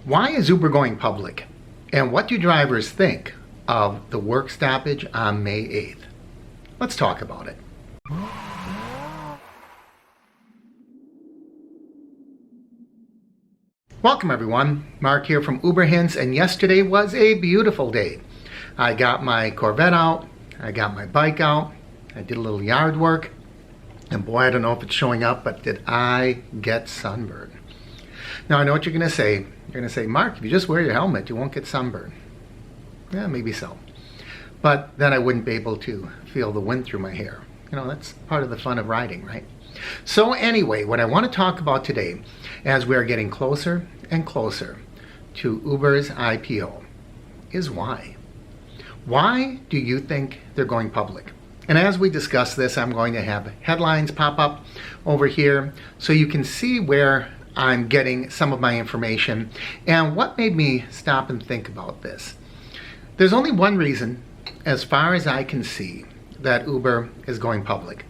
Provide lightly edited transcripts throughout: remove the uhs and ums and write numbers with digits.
Why is Uber going public? And what do drivers think of the work stoppage on May 8th? Let's talk about it. Welcome everyone, Mark here from Uber Hints, and yesterday was a beautiful day. I got my Corvette out, I got my bike out, I did a little yard work, and boy, I don't know if it's showing up, but did I get sunburned. Now I know what you're going to say. You're going to say, Mark, if you just wear your helmet, you won't get sunburned. Yeah, maybe so. But then I wouldn't be able to feel the wind through my hair. You know, that's part of the fun of riding, right? So anyway, what I want to talk about today, as we are getting closer and closer to Uber's IPO, is why. Why do you think they're going public? And as we discuss this, I'm going to have headlines pop up over here so you can see where I'm getting some of my information and what made me stop and think about this. There's only one reason, as far as I can see, that Uber is going public.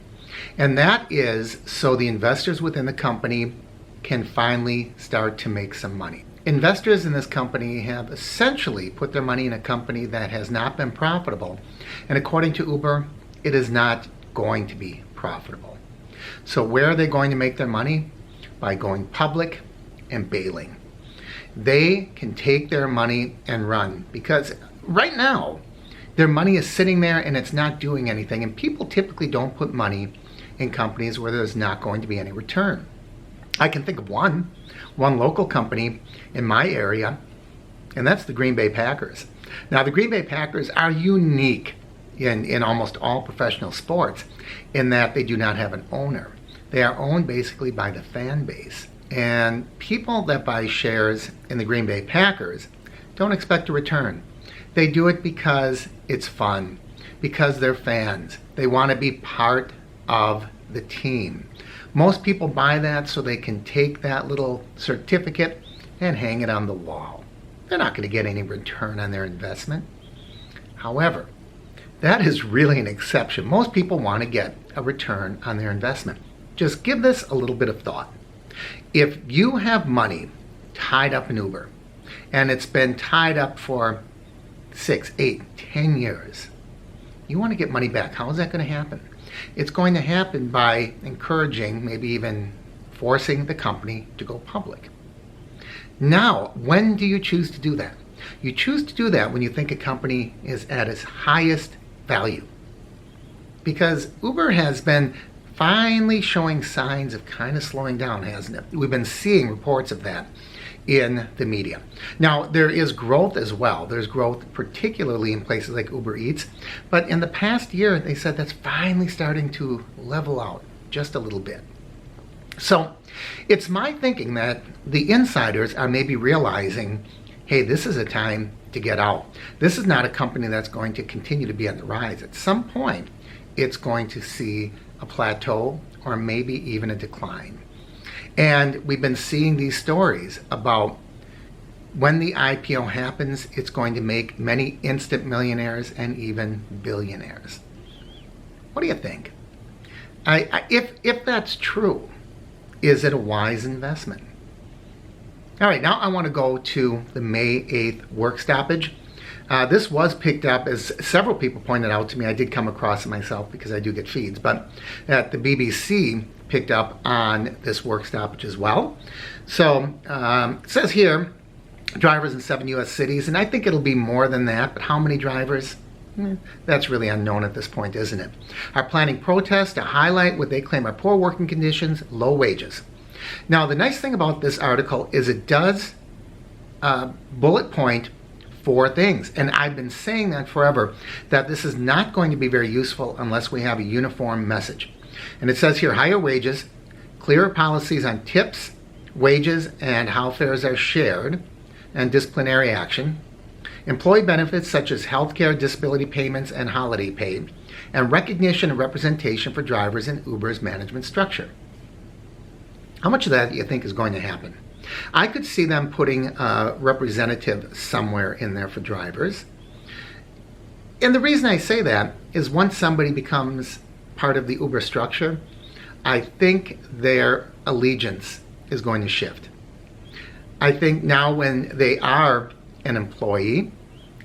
And that is so the investors within the company can finally start to make some money. Investors in this company have essentially put their money in a company that has not been profitable. And according to Uber, it is not going to be profitable. So where are they going to make their money? By going public and bailing. They can take their money and run, because right now their money is sitting there and it's not doing anything, and people typically don't put money in companies where there's not going to be any return. I can think of one local company in my area, and that's the Green Bay Packers. Now the Green Bay Packers are unique in almost all professional sports in that they do not have an owner. They are owned basically by the fan base. And people that buy shares in the Green Bay Packers don't expect a return. They do it because it's fun, because they're fans. They want to be part of the team. Most people buy that so they can take that little certificate and hang it on the wall. They're not going to get any return on their investment. However, that is really an exception. Most people want to get a return on their investment. Just give this a little bit of thought. If you have money tied up in Uber, and it's been tied up for 6, 8, 10 years, you want to get money back. How is that going to happen? It's going to happen by encouraging, maybe even forcing the company to go public. Now, when do you choose to do that? You choose to do that when you think a company is at its highest value. Because Uber has been finally showing signs of kind of slowing down, hasn't it? We've been seeing reports of that in the media. Now, there is growth as well. There's growth particularly in places like Uber Eats. But in the past year, they said that's finally starting to level out just a little bit. So it's my thinking that the insiders are maybe realizing, hey, this is a time to get out. This is not a company that's going to continue to be on the rise. At some point, it's going to see a plateau or maybe even a decline. And we've been seeing these stories about when the IPO happens, it's going to make many instant millionaires and even billionaires. What do you think? If that's true, is it a wise investment? All right, now I want to go to the May 8th work stoppage. This was picked up, as several people pointed out to me. I did come across it myself because I do get feeds, but that the BBC picked up on this work stoppage as well. So it says here, drivers in 7 U.S. cities, and I think it'll be more than that, but how many drivers? That's really unknown at this point, isn't it? Are planning protests to highlight what they claim are poor working conditions, low wages. Now, the nice thing about this article is it does bullet point 4 things. And I've been saying that forever, that this is not going to be very useful unless we have a uniform message. And it says here, higher wages, clearer policies on tips, wages, and how fares are shared, and disciplinary action, employee benefits such as healthcare, disability payments, and holiday pay, and recognition and representation for drivers in Uber's management structure. How much of that do you think is going to happen? I could see them putting a representative somewhere in there for drivers. And the reason I say that is once somebody becomes part of the Uber structure, I think their allegiance is going to shift. I think now when they are an employee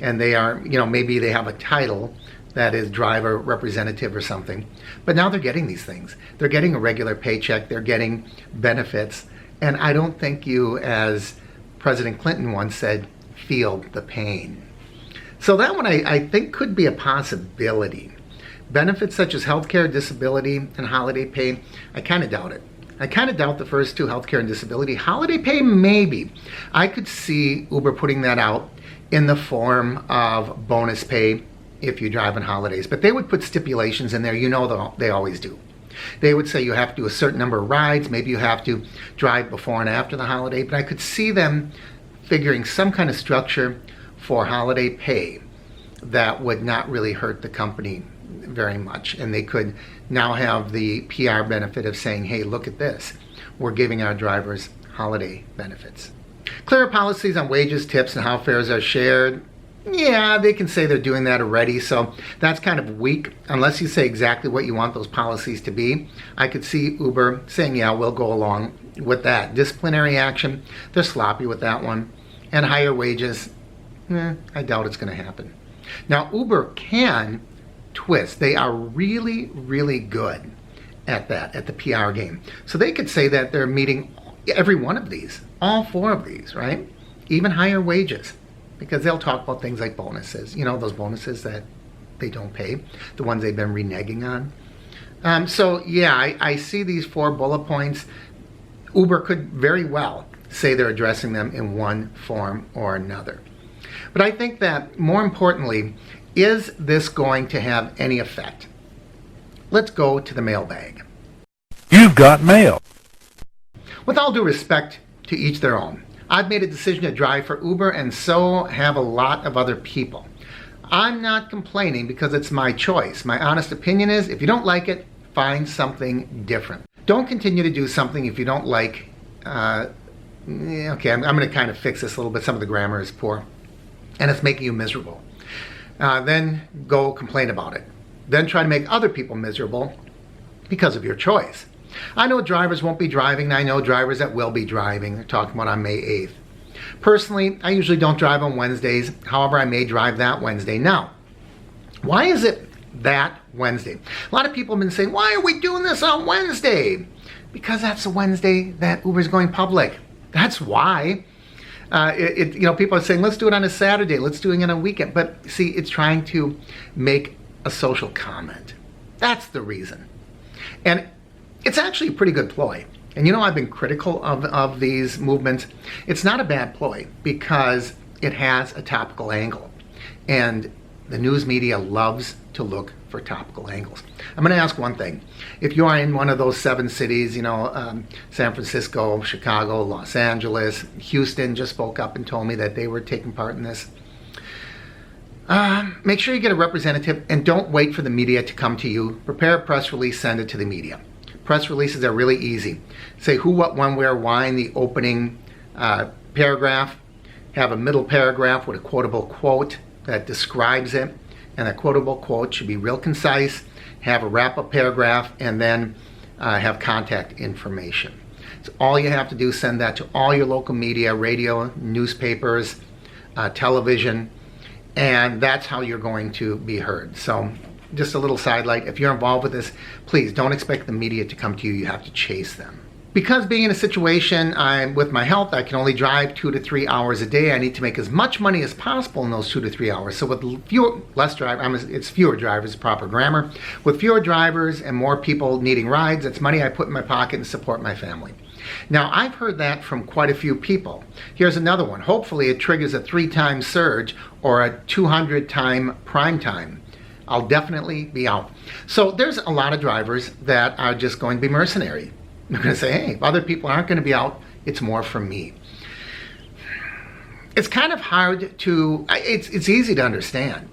and they are, maybe they have a title that is driver representative or something, but now they're getting these things. They're getting a regular paycheck, they're getting benefits, and I don't think you, as President Clinton once said, feel the pain. So that one I think could be a possibility. Benefits such as healthcare, disability, and holiday pay, I kind of doubt it. I kind of doubt the first two, healthcare and disability. Holiday pay, maybe. I could see Uber putting that out in the form of bonus pay if you drive on holidays. But they would put stipulations in there. They always do. They would say you have to do a certain number of rides. Maybe you have to drive before and after the holiday. But I could see them figuring some kind of structure for holiday pay that would not really hurt the company very much. And they could now have the PR benefit of saying, hey, look at this. We're giving our drivers holiday benefits. Clearer policies on wages, tips, and how fares are shared. Yeah, they can say they're doing that already, so that's kind of weak. Unless you say exactly what you want those policies to be, I could see Uber saying, yeah, we'll go along with that. Disciplinary action, they're sloppy with that one. And higher wages, I doubt it's going to happen. Now, Uber can twist. They are really, really good at that, at the PR game. So they could say that they're meeting every one of these, all four of these, right? Even higher wages, because they'll talk about things like bonuses, those bonuses that they don't pay, the ones they've been reneging on. So yeah, I see these 4 bullet points. Uber could very well say they're addressing them in one form or another. But I think that more importantly, is this going to have any effect? Let's go to the mailbag. You've got mail. With all due respect to each their own, I've made a decision to drive for Uber, and so have a lot of other people. I'm not complaining because it's my choice. My honest opinion is, if you don't like it, find something different. Don't continue to do something if you don't like. Okay, I'm going to kind of fix this a little bit. Some of the grammar is poor, and it's making you miserable. Then go complain about it. Then try to make other people miserable because of your choice. I know drivers won't be driving, and I know drivers that will be driving. They're talking about on May 8th. Personally, I usually don't drive on Wednesdays. However, I may drive that Wednesday. Now, why is it that Wednesday? A lot of people have been saying, why are we doing this on Wednesday? Because that's the Wednesday that Uber's going public. That's why. People are saying, let's do it on a Saturday, let's do it on a weekend. But see, it's trying to make a social comment. That's the reason. And it's actually a pretty good ploy. And I've been critical of these movements. It's not a bad ploy because it has a topical angle. And the news media loves to look for topical angles. I'm going to ask one thing. If you are in one of those 7 cities, San Francisco, Chicago, Los Angeles, Houston just spoke up and told me that they were taking part in this. Make sure you get a representative and don't wait for the media to come to you. Prepare a press release, send it to the media. Press releases are really easy. Say who, what, when, where, why in the opening paragraph. Have a middle paragraph with a quotable quote that describes it. And that quotable quote should be real concise. Have a wrap-up paragraph, and then have contact information. So all you have to do is send that to all your local media, radio, newspapers, television, and that's how you're going to be heard. So just a little sidelight, if you're involved with this, please don't expect the media to come to you. You have to chase them. Because being in a situation with my health, I can only drive 2 to 3 hours a day. I need to make as much money as possible in those 2 to 3 hours. So with it's fewer drivers, proper grammar. With fewer drivers and more people needing rides, it's money I put in my pocket and support my family. Now, I've heard that from quite a few people. Here's another one. Hopefully it triggers a 3-time surge or a 200-time prime time. I'll definitely be out. So there's a lot of drivers that are just going to be mercenary. They're going to say, hey, if other people aren't going to be out, it's more for me. It's kind of hard to, it's easy to understand.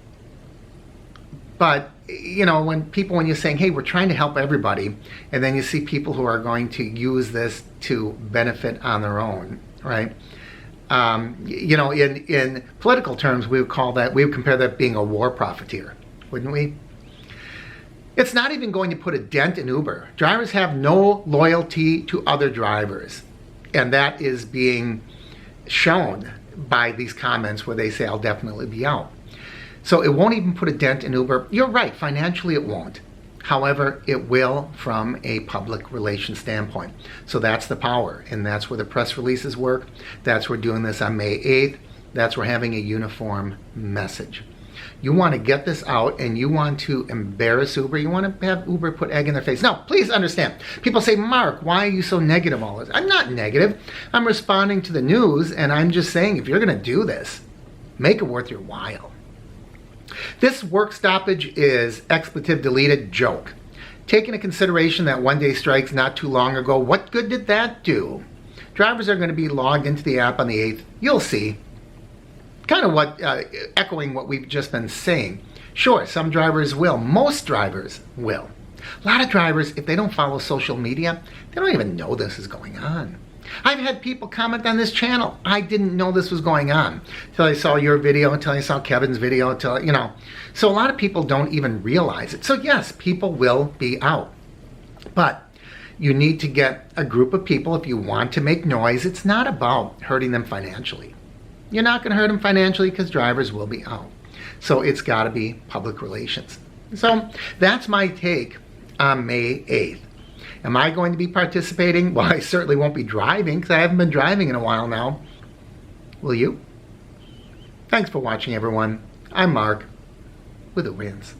But, when you're saying, hey, we're trying to help everybody, and then you see people who are going to use this to benefit on their own, right? In political terms, we would compare that being a war profiteer, wouldn't we? It's not even going to put a dent in Uber. Drivers have no loyalty to other drivers, and that is being shown by these comments where they say, I'll definitely be out. So it won't even put a dent in Uber. You're right, financially it won't. However, it will from a public relations standpoint. So that's the power, and that's where the press releases work. That's where doing this on May 8th. That's where having a uniform message. You want to get this out, and you want to embarrass Uber. You want to have Uber put egg in their face. Now, please understand. People say, Mark, why are you so negative all this? I'm not negative. I'm responding to the news, and I'm just saying, if you're going to do this, make it worth your while. This work stoppage is expletive deleted joke. Take into consideration that one-day strikes not too long ago, what good did that do? Drivers are going to be logged into the app on the 8th. You'll see. Kind of what, echoing what we've just been saying. Sure, some drivers will. Most drivers will. A lot of drivers, if they don't follow social media, they don't even know this is going on. I've had people comment on this channel. I didn't know this was going on until I saw your video, until I saw Kevin's video, until, you know. So a lot of people don't even realize it. So yes, people will be out. But you need to get a group of people if you want to make noise. It's not about hurting them financially. You're not going to hurt them financially because drivers will be out. So it's got to be public relations. So that's my take on May 8th. Am I going to be participating? Well, I certainly won't be driving because I haven't been driving in a while now. Will you? Thanks for watching, everyone. I'm Mark with Uber Hints.